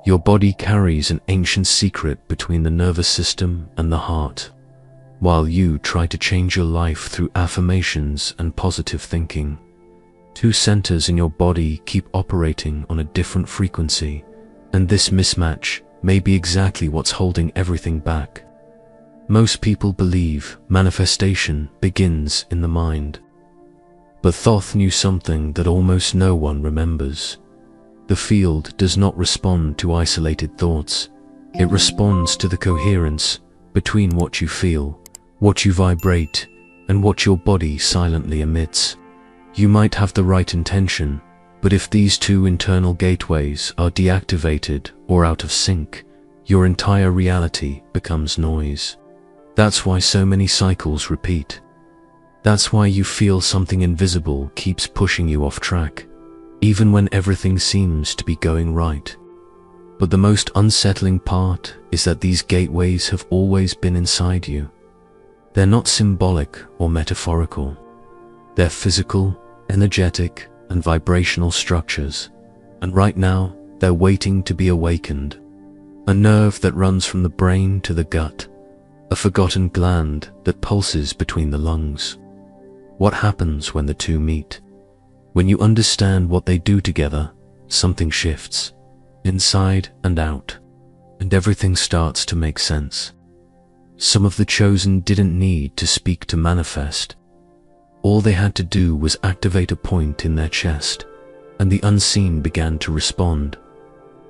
Your body carries an ancient secret between the nervous system and the heart. While you try to change your life through affirmations and positive thinking, two centers in your body keep operating on a different frequency, and this mismatch may be exactly what's holding everything back. Most people believe manifestation begins in the mind. But Thoth knew something that almost no one remembers. The field does not respond to isolated thoughts. It responds to the coherence between what you feel, what you vibrate, and what your body silently emits. You might have the right intention, but if these two internal gateways are deactivated or out of sync, your entire reality becomes noise. That's why so many cycles repeat. That's why you feel something invisible keeps pushing you off track, even when everything seems to be going right. But the most unsettling part is that these gateways have always been inside you. They're not symbolic or metaphorical. They're physical, energetic, and vibrational structures, and right now they're waiting to be awakened. A nerve that runs from the brain to the gut, a forgotten gland that pulses between the lungs. What happens when the two meet? When you understand what they do together, something shifts, inside and out, and everything starts to make sense. Some of the chosen didn't need to speak to manifest. All they had to do was activate a point in their chest, and the unseen began to respond.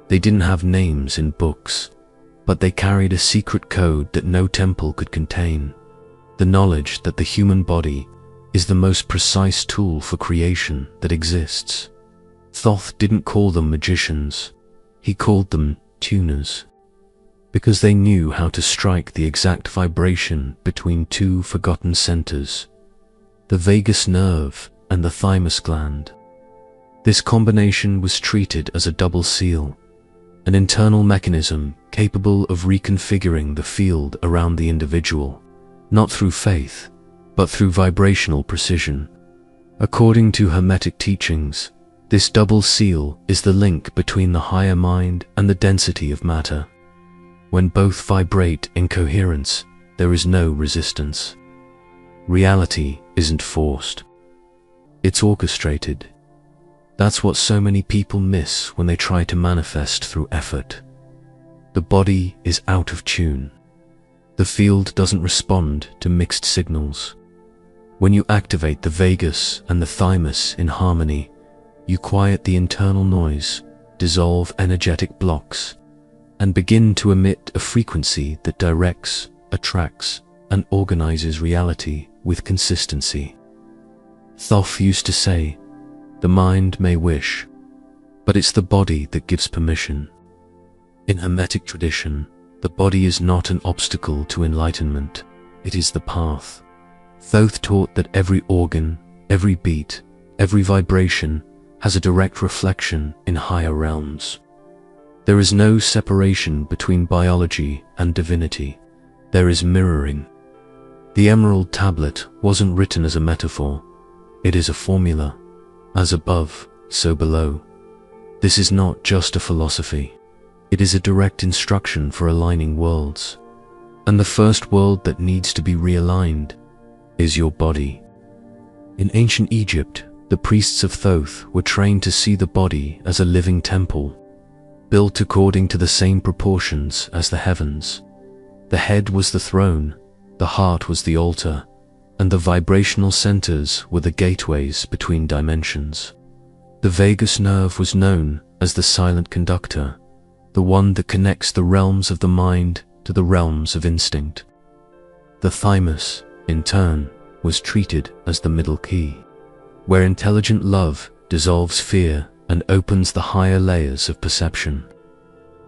They didn't have names in books, but they carried a secret code that no temple could contain, the knowledge that the human body is the most precise tool for creation that exists. Thoth didn't call them magicians, he called them tuners, because they knew how to strike the exact vibration between two forgotten centers, the vagus nerve and the thymus gland. This combination was treated as a double seal, an internal mechanism capable of reconfiguring the field around the individual, not through faith, but through vibrational precision. According to Hermetic teachings, this double seal is the link between the higher mind and the density of matter. When both vibrate in coherence, there is no resistance. Reality isn't forced. It's orchestrated. That's what so many people miss when they try to manifest through effort. The body is out of tune. The field doesn't respond to mixed signals. When you activate the vagus and the thymus in harmony, you quiet the internal noise, dissolve energetic blocks, and begin to emit a frequency that directs, attracts, and organizes reality with consistency. Thoth used to say, "The mind may wish, but it's the body that gives permission." In Hermetic tradition, the body is not an obstacle to enlightenment, it is the path. Thoth taught that every organ, every beat, every vibration has a direct reflection in higher realms. There is no separation between biology and divinity. There is mirroring. The emerald tablet wasn't written as a metaphor. It is a formula. As above, so below. This is not just a philosophy. It is a direct instruction for aligning worlds. And the first world that needs to be realigned is your body. In ancient Egypt, the priests of Thoth were trained to see the body as a living temple, built according to the same proportions as the heavens. The head was the throne, the heart was the altar, and the vibrational centers were the gateways between dimensions. The vagus nerve was known as the silent conductor, the one that connects the realms of the mind to the realms of instinct. The thymus, in turn, was treated as the middle key, where intelligent love dissolves fear and opens the higher layers of perception.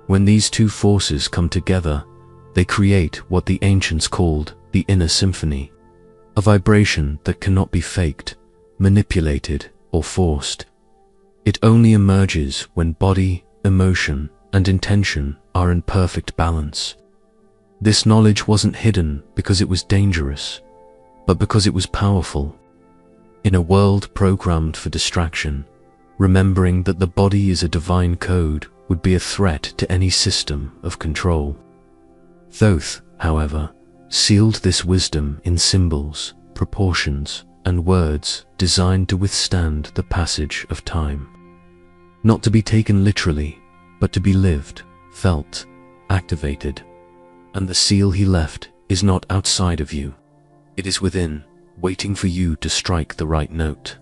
When these two forces come together, they create what the ancients called the inner symphony, a vibration that cannot be faked, manipulated, or forced. It only emerges when body, emotion, and intention are in perfect balance. This knowledge wasn't hidden because it was dangerous, but because it was powerful. In a world programmed for distraction, remembering that the body is a divine code would be a threat to any system of control. Thoth, however, sealed this wisdom in symbols, proportions, and words designed to withstand the passage of time. Not to be taken literally, but to be lived, felt, activated. And the seal he left is not outside of you. It is within, waiting for you to strike the right note.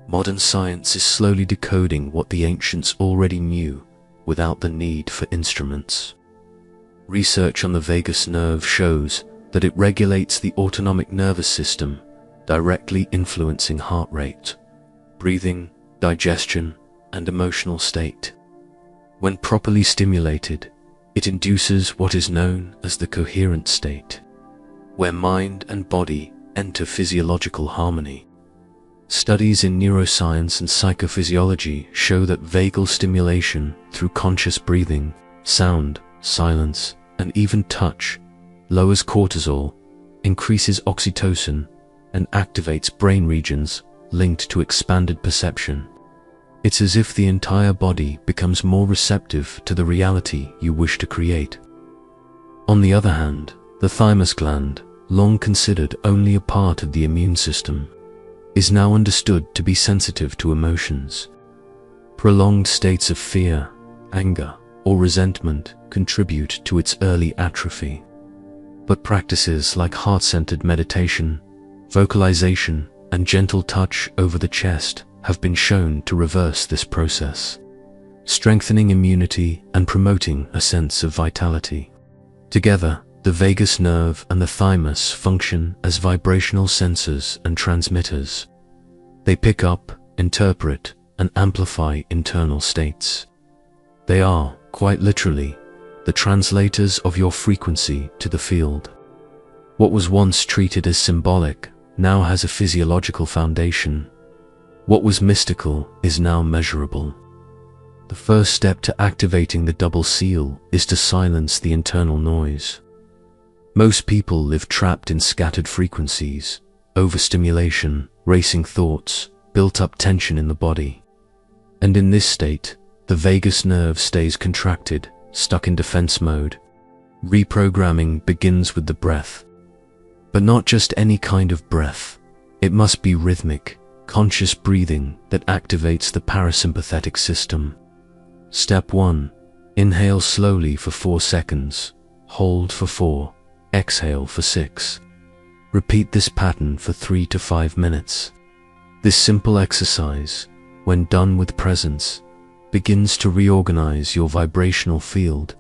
Modern science is slowly decoding what the ancients already knew without the need for instruments. Research on the vagus nerve shows that it regulates the autonomic nervous system, directly influencing heart rate, breathing, digestion, and emotional state. When properly stimulated, it induces what is known as the coherent state, where mind and body enter physiological harmony. Studies in neuroscience and psychophysiology show that vagal stimulation through conscious breathing, sound, silence, and even touch lowers cortisol, increases oxytocin, and activates brain regions linked to expanded perception. It's as if the entire body becomes more receptive to the reality you wish to create. On the other hand, the thymus gland, long considered only a part of the immune system, is now understood to be sensitive to emotions. Prolonged states of fear, anger, or resentment contribute to its early atrophy. But practices like heart-centered meditation, vocalization, and gentle touch over the chest have been shown to reverse this process, strengthening immunity and promoting a sense of vitality. Together, the vagus nerve and the thymus function as vibrational sensors and transmitters. They pick up, interpret, and amplify internal states. They are, quite literally, the translators of your frequency to the field. What was once treated as symbolic now has a physiological foundation. What was mystical is now measurable. The first step to activating the double seal is to silence the internal noise. Most people live trapped in scattered frequencies, overstimulation, racing thoughts, built-up tension in the body. And in this state, the vagus nerve stays contracted, stuck in defense mode. Reprogramming begins with the breath. But not just any kind of breath. It must be rhythmic, conscious breathing that activates the parasympathetic system. Step 1. Inhale slowly for 4 seconds. Hold for 4. Exhale for 6. Repeat this pattern for 3 to 5 minutes. This simple exercise, when done with presence, begins to reorganize your vibrational field.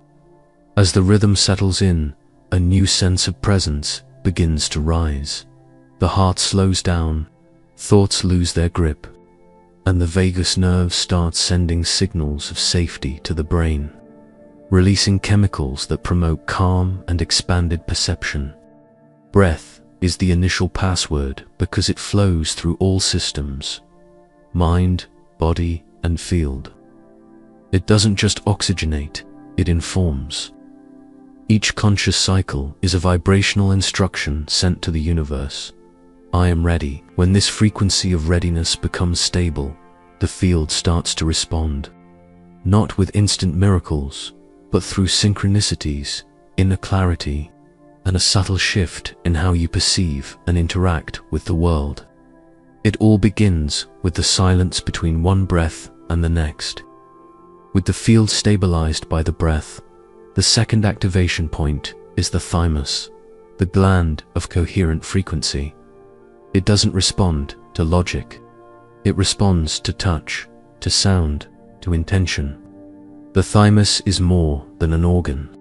As the rhythm settles in, a new sense of presence begins to rise. The heart slows down, thoughts lose their grip, and the vagus nerve starts sending signals of safety to the brain, releasing chemicals that promote calm and expanded perception. Breath is the initial password because it flows through all systems, mind, body, and field. It doesn't just oxygenate, it informs. Each conscious cycle is a vibrational instruction sent to the universe. I am ready. When this frequency of readiness becomes stable, the field starts to respond, not with instant miracles, but through synchronicities, inner clarity, and a subtle shift in how you perceive and interact with the world. It all begins with the silence between one breath and the next. With the field stabilized by the breath, the second activation point is the thymus, the gland of coherent frequency. It doesn't respond to logic. It responds to touch, to sound, to intention. The thymus is more than an organ.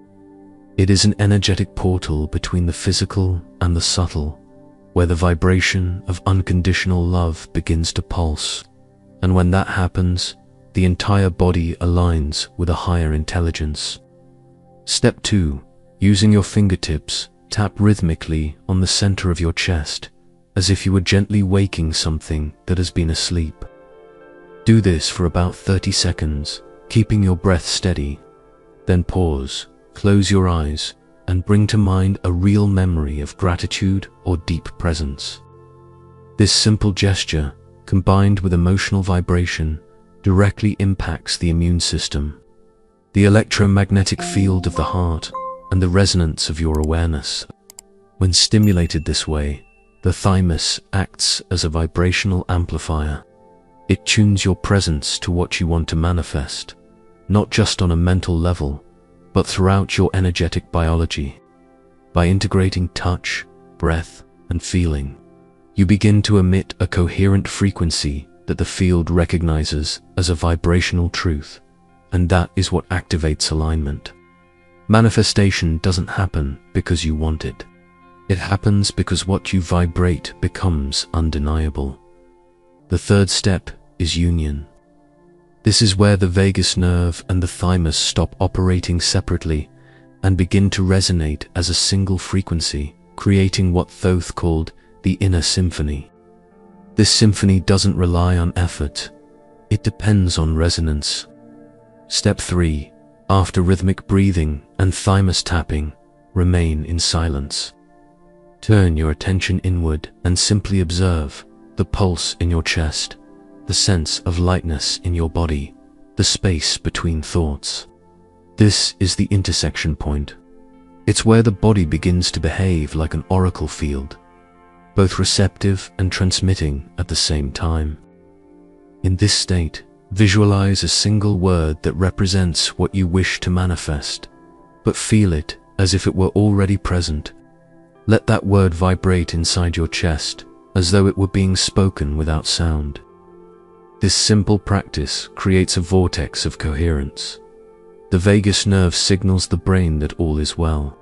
It is an energetic portal between the physical and the subtle, where the vibration of unconditional love begins to pulse. And when that happens, the entire body aligns with a higher intelligence. Step 2. Using your fingertips, tap rhythmically on the center of your chest, as if you were gently waking something that has been asleep. Do this for about 30 seconds, keeping your breath steady. Then pause, close your eyes, and bring to mind a real memory of gratitude or deep presence. This simple gesture, combined with emotional vibration, directly impacts the immune system, the electromagnetic field of the heart, and the resonance of your awareness. When stimulated this way, the thymus acts as a vibrational amplifier. It tunes your presence to what you want to manifest, not just on a mental level, but throughout your energetic biology. By integrating touch, breath, and feeling, you begin to emit a coherent frequency that the field recognizes as a vibrational truth, and that is what activates alignment. Manifestation doesn't happen because you want it. It happens because what you vibrate becomes undeniable. The third step is union. This is where the vagus nerve and the thymus stop operating separately and begin to resonate as a single frequency, creating what Thoth called the inner symphony. This symphony doesn't rely on effort. It depends on resonance. Step 3. After rhythmic breathing and thymus tapping, remain in silence. Turn your attention inward and simply observe the pulse in your chest, the sense of lightness in your body, the space between thoughts. This is the intersection point. It's where the body begins to behave like an oracle field, both receptive and transmitting at the same time. In this state, visualize a single word that represents what you wish to manifest, but feel it as if it were already present. Let that word vibrate inside your chest as though it were being spoken without sound. This simple practice creates a vortex of coherence. The vagus nerve signals the brain that all is well.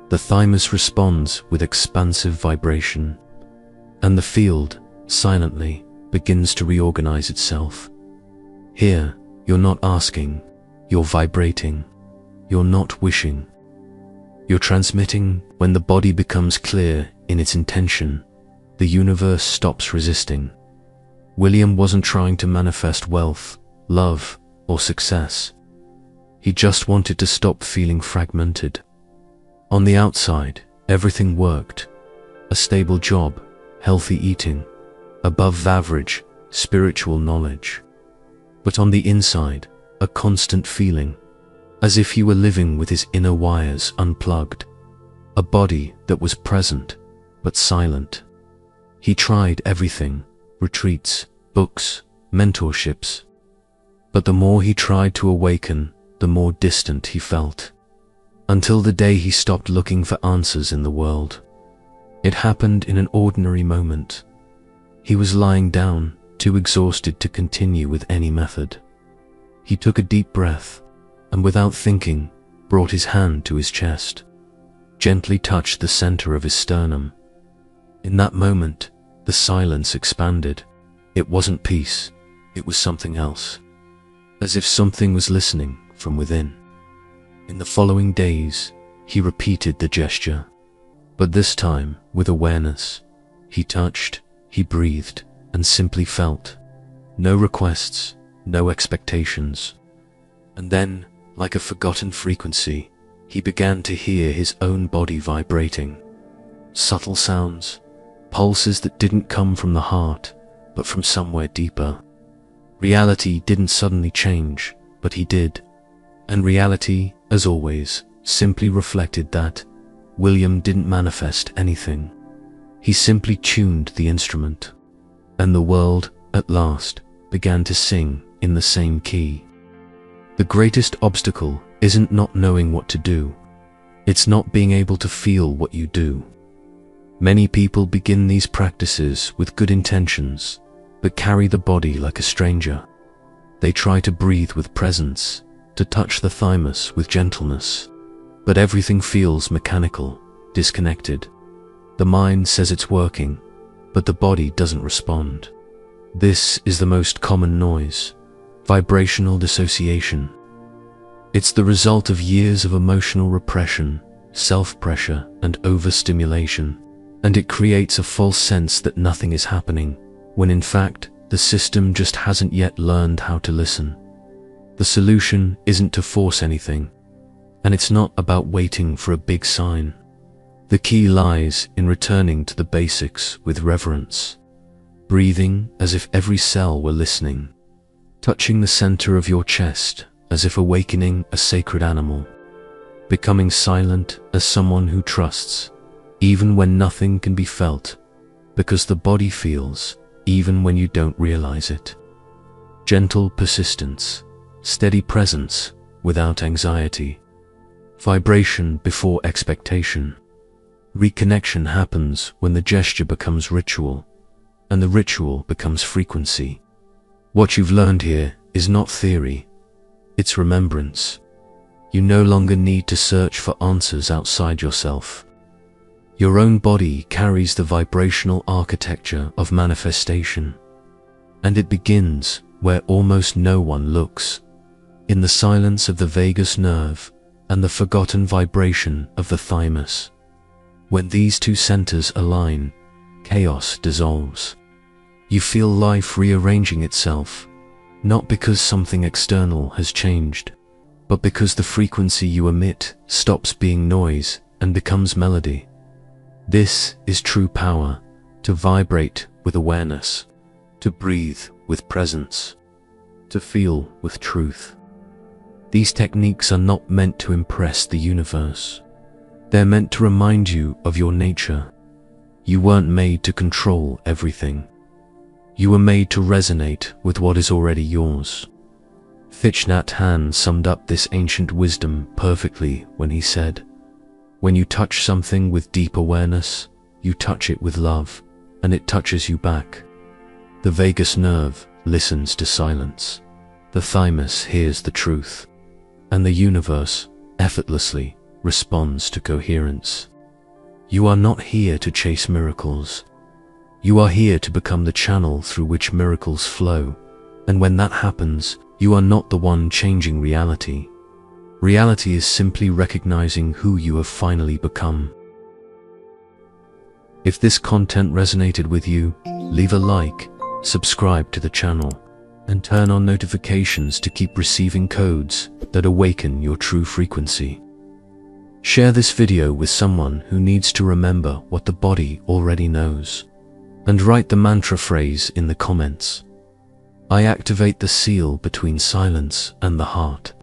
The thymus responds with expansive vibration, and the field, silently, begins to reorganize itself. Here, you're not asking, you're vibrating. You're not wishing. You're transmitting. When the body becomes clear in its intention, the universe stops resisting. William wasn't trying to manifest wealth, love, or success. He just wanted to stop feeling fragmented. On the outside, everything worked. A stable job, healthy eating, above average spiritual knowledge. But on the inside, a constant feeling, as if he were living with his inner wires unplugged. A body that was present, but silent. He tried everything, retreats, books, mentorships. But the more he tried to awaken, the more distant he felt. Until the day he stopped looking for answers in the world. It happened in an ordinary moment. He was lying down, too exhausted to continue with any method. He took a deep breath, and without thinking, brought his hand to his chest, gently touched the center of his sternum. In that moment, the silence expanded. It wasn't peace, it was something else, as if something was listening from within. In the following days, he repeated the gesture, but this time with awareness. He touched, he breathed, and simply felt. No requests, no expectations. And then, like a forgotten frequency, he began to hear his own body vibrating. Subtle sounds, pulses that didn't come from the heart, but from somewhere deeper. Reality didn't suddenly change, but he did. And reality, as always, simply reflected that William didn't manifest anything. He simply tuned the instrument. And the world, at last, began to sing in the same key. The greatest obstacle isn't not knowing what to do. It's not being able to feel what you do. Many people begin these practices with good intentions, but carry the body like a stranger. They try to breathe with presence, to touch the thymus with gentleness, but everything feels mechanical, disconnected. The mind says it's working, but the body doesn't respond. This is the most common noise, vibrational dissociation. It's the result of years of emotional repression, self-pressure, and overstimulation, and it creates a false sense that nothing is happening, when in fact, the system just hasn't yet learned how to listen. The solution isn't to force anything, and it's not about waiting for a big sign. The key lies in returning to the basics with reverence, breathing as if every cell were listening, touching the center of your chest as if awakening a sacred animal, becoming silent as someone who trusts, even when nothing can be felt, because the body feels, even when you don't realize it. Gentle persistence, steady presence without anxiety, vibration before expectation. Reconnection happens when the gesture becomes ritual, and the ritual becomes frequency. What you've learned here is not theory, it's remembrance. You no longer need to search for answers outside yourself. Your own body carries the vibrational architecture of manifestation, and it begins where almost no one looks, in the silence of the vagus nerve and the forgotten vibration of the thymus. When these two centers align, chaos dissolves. You feel life rearranging itself, not because something external has changed, but because the frequency you emit stops being noise and becomes melody. This is true power, to vibrate with awareness, to breathe with presence, to feel with truth. These techniques are not meant to impress the universe. They're meant to remind you of your nature. You weren't made to control everything. You were made to resonate with what is already yours. Thich Nhat Hanh summed up this ancient wisdom perfectly when he said, "When you touch something with deep awareness, you touch it with love, and it touches you back." The vagus nerve listens to silence. The thymus hears the truth, and the universe effortlessly responds to coherence. You are not here to chase miracles. You are here to become the channel through which miracles flow, and when that happens, you are not the one changing reality. Reality is simply recognizing who you have finally become. If this content resonated with you, leave a like, subscribe to the channel, and turn on notifications to keep receiving codes that awaken your true frequency. Share this video with someone who needs to remember what the body already knows, and write the mantra phrase in the comments. I activate the seal between silence and the heart.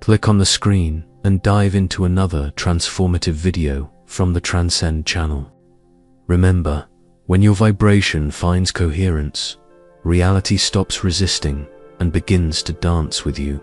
Click on the screen and dive into another transformative video from the Transcend channel. Remember, when your vibration finds coherence, reality stops resisting and begins to dance with you.